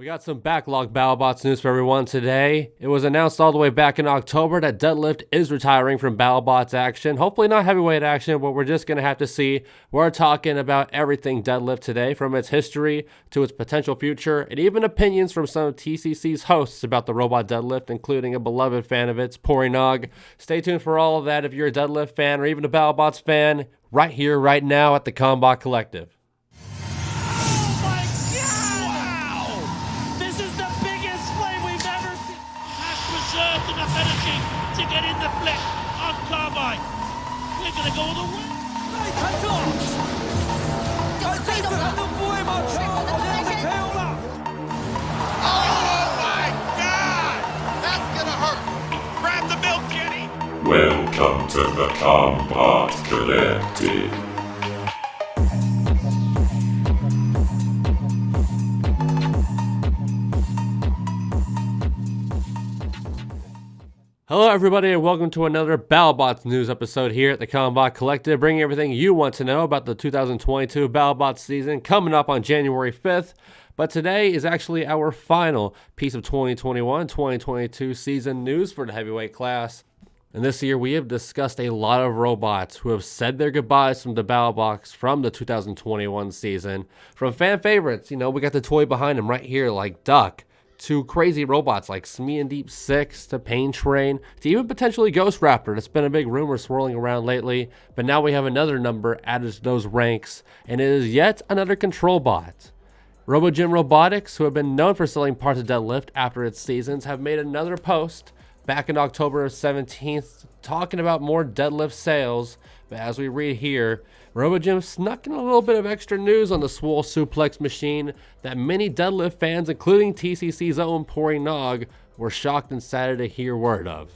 We got some backlog Battlebots news for everyone today. It was announced all the way back in October that Deadlift is retiring from Battlebots action. Hopefully not heavyweight action, but we're just going to have to see. We're talking about everything Deadlift today, from its history to its potential future, and even opinions from some of TCC's hosts about the robot Deadlift, including a beloved fan of its, PoryNog. Stay tuned for all of that if you're a Deadlift fan or even a Battlebots fan, right here, right now at the Combot Collective. Enough energy to get in the flip on Combot. We're going to go all the way. Oh my God! That's going to hurt. Grab the milk, Kenny. Welcome to the Combot Collective. Hello everybody and welcome to another Battlebots news episode here at the Combot Collective, bringing everything you want to know about the 2022 Battlebots season coming up on January 5th. But today is actually our final piece of 2021-2022 season news for the heavyweight class. And this year we have discussed a lot of robots who have said their goodbyes from the Battlebots from the 2021 season. From fan favorites, we got the toy behind them right here like Duck, to crazy robots like Smee and Deep 6, to Pain Train, to even potentially Ghost Raptor. That's been a big rumor swirling around lately, but now we have another number added to those ranks, and it is yet another control bot. RoboGym Robotics, who have been known for selling parts of Deadlift after its seasons, have made another post back in October 17th talking about more Deadlift sales. But as we read here, RoboGym snuck in a little bit of extra news on the Swole Suplex machine that many Deadlift fans, including TCC's own PoryNog, were shocked and sad to hear word of.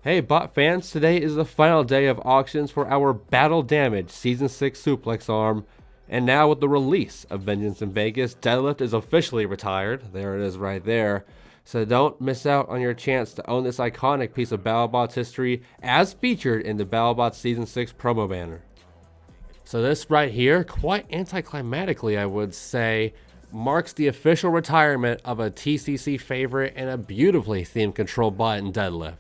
Hey bot fans, today is the final day of auctions for our Battle Damage Season 6 Suplex arm, and now with the release of Vengeance in Vegas, Deadlift is officially retired. There it is right there. So don't miss out on your chance to own this iconic piece of Battlebots history as featured in the Battlebots Season 6 promo banner. So this right here, quite anticlimactically I would say, marks the official retirement of a TCC favorite and a beautifully themed control bot in Deadlift.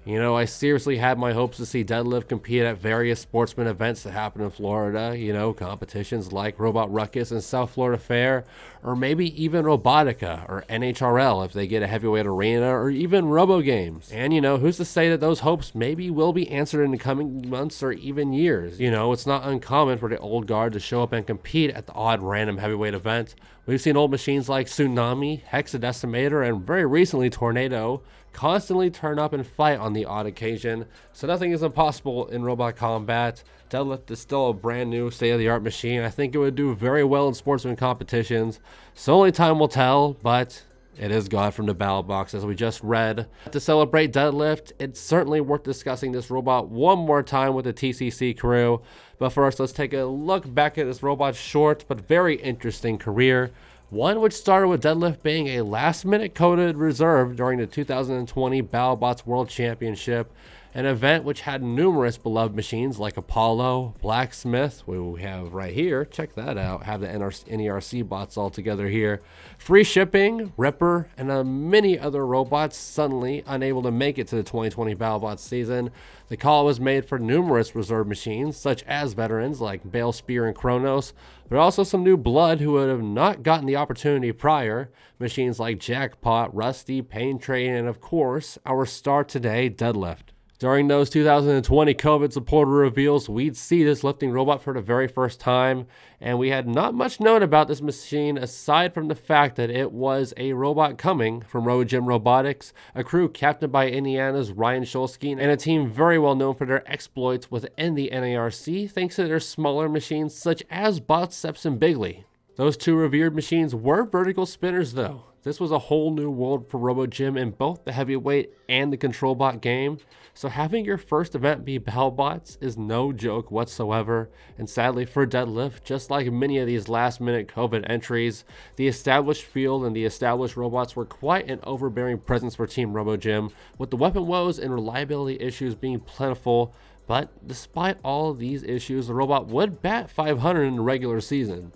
I seriously had my hopes to see Deadlift compete at various sportsman events that happen in Florida, competitions like Robot Ruckus and South Florida Fair, or maybe even Robotica or NHRL if they get a heavyweight arena, or even Robo Games. And who's to say that those hopes maybe will be answered in the coming months or even years. It's not uncommon for the old guard to show up and compete at the odd random heavyweight event. We've seen old machines like Tsunami, Hexadecimator, and very recently Tornado constantly turn up and fight on the odd occasion, so nothing is impossible in robot combat. Deadlift is still a brand new state-of-the-art machine. I think it would do very well in sportsman competitions, so only time will tell, but it is gone from the battle box as we just read. To celebrate Deadlift, it's certainly worth discussing this robot one more time with the TCC crew, but first let's take a look back at this robot's short but very interesting career. One which started with Deadlift being a last-minute coded reserve during the 2020 Battlebots World Championship, an event which had numerous beloved machines like Apollo, Blacksmith, we have right here, check that out, have the NERC bots all together here, free shipping, Ripper, and many other robots suddenly unable to make it to the 2020 Battlebots season. The call was made for numerous reserve machines, such as veterans like Bale Spear and Kronos, but also some new blood who would have not gotten the opportunity prior, machines like Jackpot, Rusty, Pain Train, and of course, our star today, Deadlift. During those 2020 COVID supporter reveals, we'd see this lifting robot for the very first time, and we had not much known about this machine aside from the fact that it was a robot coming from RoboGym Robotics, a crew captained by Indiana's Ryan Scholsky, and a team very well known for their exploits within the NARC thanks to their smaller machines such as Botceps and Bigley. Those two revered machines were vertical spinners though. This was a whole new world for RoboGym in both the heavyweight and the control bot game, so having your first event be Battlebots is no joke whatsoever, and sadly for Deadlift, just like many of these last-minute COVID entries, the established field and the established robots were quite an overbearing presence for Team RoboGym, with the weapon woes and reliability issues being plentiful, but despite all of these issues, the robot would bat 500 in the regular season.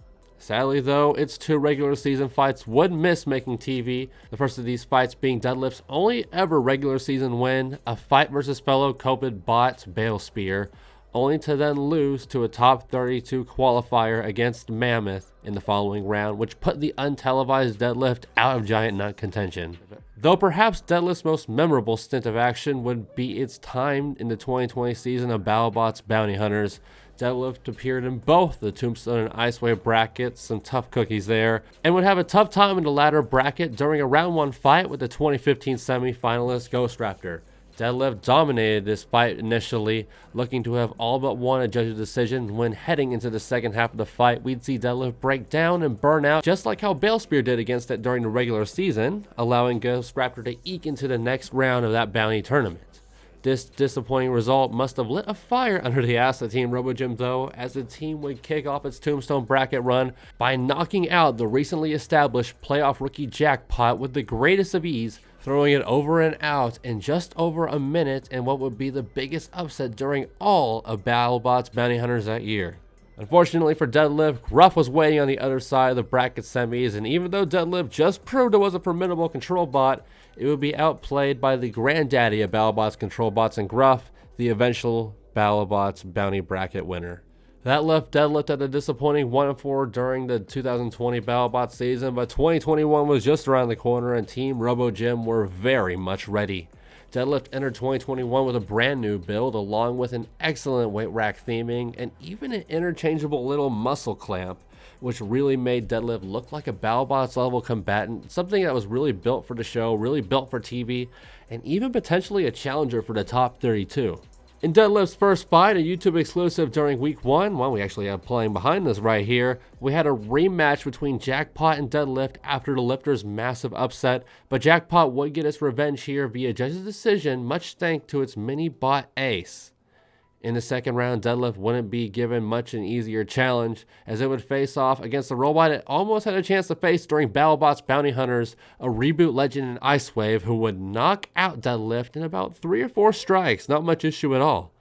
Sadly though, its 2 regular season fights would miss making TV, the first of these fights being Deadlift's only ever regular season win, a fight versus fellow Combot Bale Spear, only to then lose to a top 32 qualifier against Mammoth in the following round, which put the untelevised Deadlift out of Giant Nut contention. Though perhaps Deadlift's most memorable stint of action would be its time in the 2020 season of Battlebots Bounty Hunters. Deadlift appeared in both the Tombstone and Icewave brackets, some tough cookies there, and would have a tough time in the latter bracket during a round 1 fight with the 2015 semi-finalist Ghost Raptor. Deadlift dominated this fight initially, looking to have all but won a judge's decision. When heading into the second half of the fight, we'd see Deadlift break down and burn out, just like how Bale Spear did against it during the regular season, allowing Ghost Raptor to eke into the next round of that bounty tournament. This disappointing result must have lit a fire under the ass of Team RoboGym though, as the team would kick off its Tombstone bracket run by knocking out the recently established playoff rookie Jackpot with the greatest of ease, throwing it over and out in just over a minute in what would be the biggest upset during all of Battlebots Bounty Hunters that year. Unfortunately for Deadlift, Gruff was waiting on the other side of the bracket semis, and even though Deadlift just proved it was a formidable control bot, it would be outplayed by the granddaddy of Battlebots control bots and Gruff, the eventual Battlebots bounty bracket winner. That left Deadlift at a disappointing 1-4 during the 2020 Battlebots season, but 2021 was just around the corner and Team RoboGym were very much ready. Deadlift entered 2021 with a brand new build, along with an excellent weight rack theming and even an interchangeable little muscle clamp, which really made Deadlift look like a Battlebots level combatant, something that was really built for the show, really built for TV, and even potentially a challenger for the top 32. In Deadlift's first fight, a YouTube exclusive during week 1, one we actually have playing behind us right here, we had a rematch between Jackpot and Deadlift after the lifter's massive upset, but Jackpot would get its revenge here via judge's decision, much thanks to its mini bot ace. In the second round, Deadlift wouldn't be given much an easier challenge, as it would face off against the robot it almost had a chance to face during Battlebots Bounty Hunters, a reboot legend in Icewave who would knock out Deadlift in about 3 or 4 strikes, not much issue at all.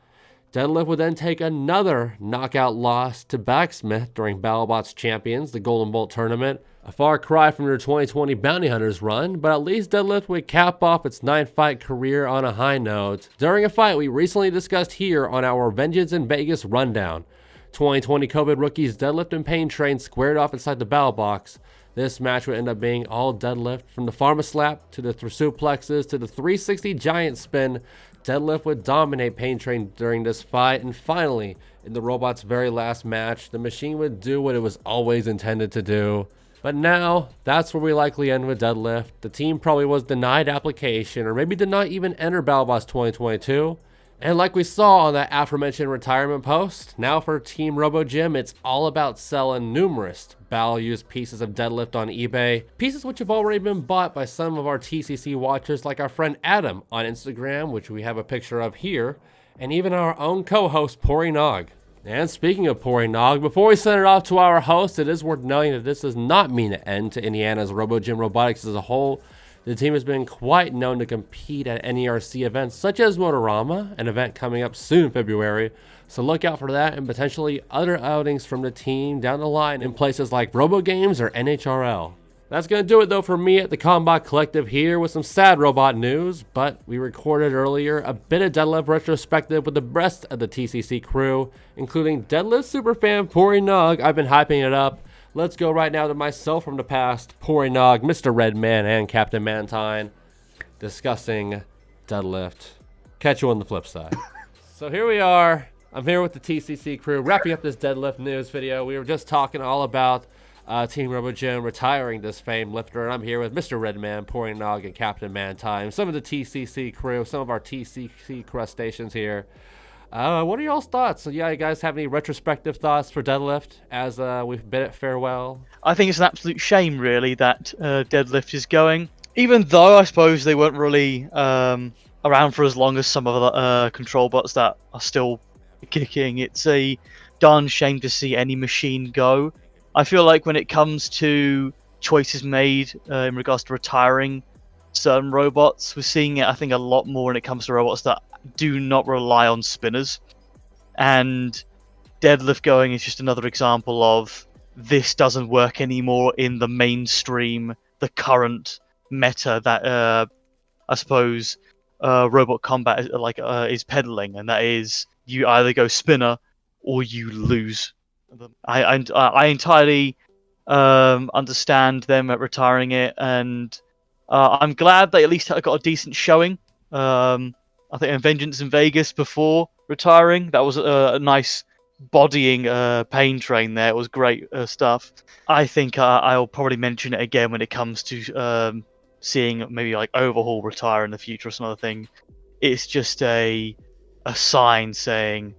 Deadlift would then take another knockout loss to Backsmith during Battlebots Champions, the Golden Bolt tournament. A far cry from their 2020 Bounty Hunters run, but at least Deadlift would cap off its 9-fight career on a high note during a fight we recently discussed here on our Vengeance in Vegas rundown. 2020 COVID rookies Deadlift and Pain Train squared off inside the battle box. This match would end up being all Deadlift, from the Pharma Slap to the suplexes to the 360 Giant Spin. Deadlift would dominate Pain Train during this fight, and finally, in the robot's very last match, the machine would do what it was always intended to do. But now, that's where we likely end with Deadlift. The team probably was denied application, or maybe did not even enter Battlebots 2022. And like we saw on that aforementioned retirement post, now for Team RoboGym, it's all about selling numerous battle-used pieces of Deadlift on eBay. Pieces which have already been bought by some of our TCC watchers, like our friend Adam on Instagram, which we have a picture of here, and even our own co-host PoryNog. And speaking of PoryNog, before we send it off to our host, it is worth noting that this does not mean an end to Indiana's RoboGym Robotics as a whole. The team has been quite known to compete at NERC events such as Motorama, an event coming up soon in February, so look out for that and potentially other outings from the team down the line in places like RoboGames or NHRL. That's going to do it though for me at the Combot Collective here with some sad robot news, but we recorded earlier a bit of Deadlift retrospective with the rest of the TCC crew, including Deadlift superfan PoryNog. I've been hyping it up. Let's go right now to myself from the past, PoryNog, MisterRedman, and Captain Mantine, discussing Deadlift. Catch you on the flip side. So here we are. I'm here with the TCC crew, wrapping up this Deadlift news video. We were just talking all about Team RoboGym retiring this famed lifter, and I'm here with MisterRedman, PoryNog, and Captain Mantine, some of the TCC crew, some of our TCC crustaceans here. What are y'all's thoughts? So, yeah, you guys have any retrospective thoughts for Deadlift as we've bid it farewell? I think it's an absolute shame, really, that Deadlift is going. Even though I suppose they weren't really around for as long as some of the control bots that are still kicking, it's a darn shame to see any machine go. I feel like when it comes to choices made in regards to retiring certain robots, we're seeing it, I think, a lot more when it comes to robots that do not rely on spinners. And Deadlift going is just another example of this doesn't work anymore in the mainstream, the current meta that I suppose Robot Combat is peddling, and that is you either go spinner or you lose. I entirely understand them at retiring it, and I'm glad they at least got a decent showing. I think Vengeance in Vegas before retiring, that was a nice bodying pain train there. It was great stuff. I think I'll probably mention it again when it comes to seeing maybe like Overhaul retire in the future or some other thing. It's just a sign saying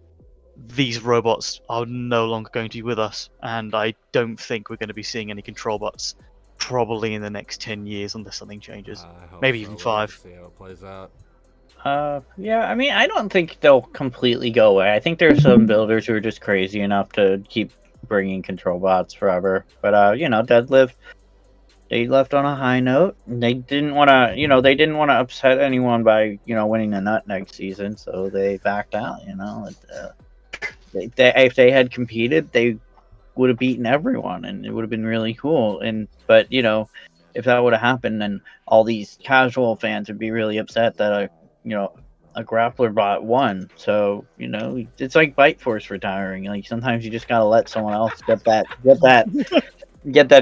these robots are no longer going to be with us, and I don't think we're going to be seeing any control bots probably in the next 10 years unless something changes. Maybe even 5. See how it plays out. Yeah, I mean, I don't think they'll completely go away. I think there's some builders who are just crazy enough to keep bringing control bots forever. But Deadlift, they left on a high note. They didn't want to, upset anyone by, winning the nut next season, so they backed out. If they had competed, they would have beaten everyone, and it would have been really cool. But if that would have happened, then all these casual fans would be really upset that a grappler bot won. So it's like Bite Force retiring. Like sometimes you just gotta let someone else get that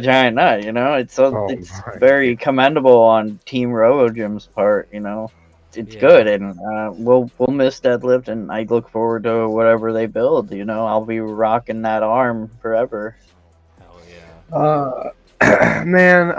giant nut. It's very commendable on Team RoboGym's part. It's good, and we'll miss Deadlift, and I look forward to whatever they build. I'll be rocking that arm forever. Hell yeah. Man,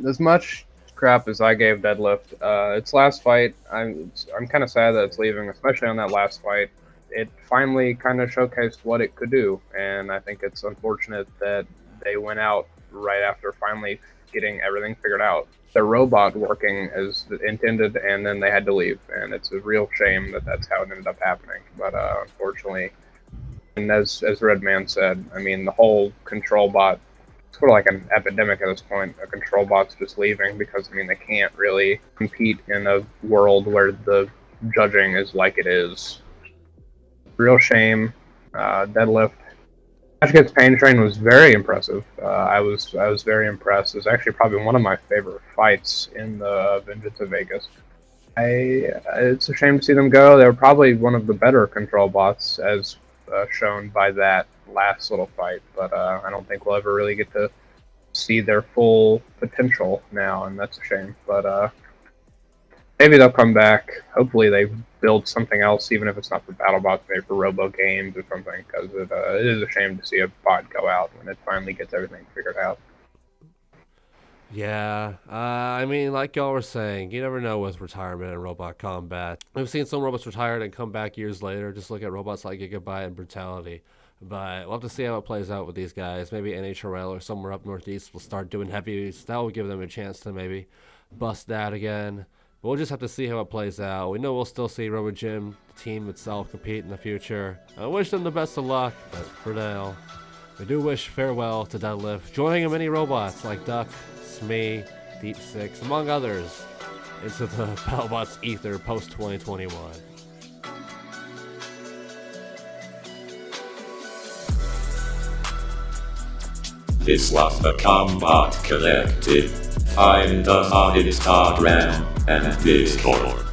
as much crap as I gave Deadlift, its last fight, I'm kind of sad that it's leaving, especially on that last fight. It finally kind of showcased what it could do, and I think it's unfortunate that they went out right after finally getting everything figured out. The robot working as intended, and then they had to leave, and it's a real shame that that's how it ended up happening. But unfortunately, and as Redman said, I mean, the whole control bot, it's sort of like an epidemic at this point. A control bot's just leaving because, I mean, they can't really compete in a world where the judging is like it is. Real shame. Deadlift. Match Against Pain Train was very impressive. I was very impressed. It was actually probably one of my favorite fights in the Vengeance of Vegas. It's a shame to see them go. They were probably one of the better control bots, as shown by that last little fight. But I don't think we'll ever really get to see their full potential now, and that's a shame. But maybe they'll come back. Hopefully they build something else, even if it's not for Battlebots, maybe for Robo Games or something, because it is a shame to see a bot go out when it finally gets everything figured out. Yeah, I mean, like y'all were saying, you never know with retirement and robot combat. We've seen some robots retired and come back years later. Just look at robots like Gigabyte and Brutality. But we'll have to see how it plays out with these guys. Maybe NHRL or somewhere up northeast will start doing heavies. That will give them a chance to maybe bust that again. But we'll just have to see how it plays out. We know we'll still see RoboGym, the team itself, compete in the future. I wish them the best of luck, but for now, we do wish farewell to Deadlift, joining many robots like Duck, Smee, Deep Six, among others, into the Battlebots ether post-2021. This was the Combot Collective. Find us on Instagram and Discord.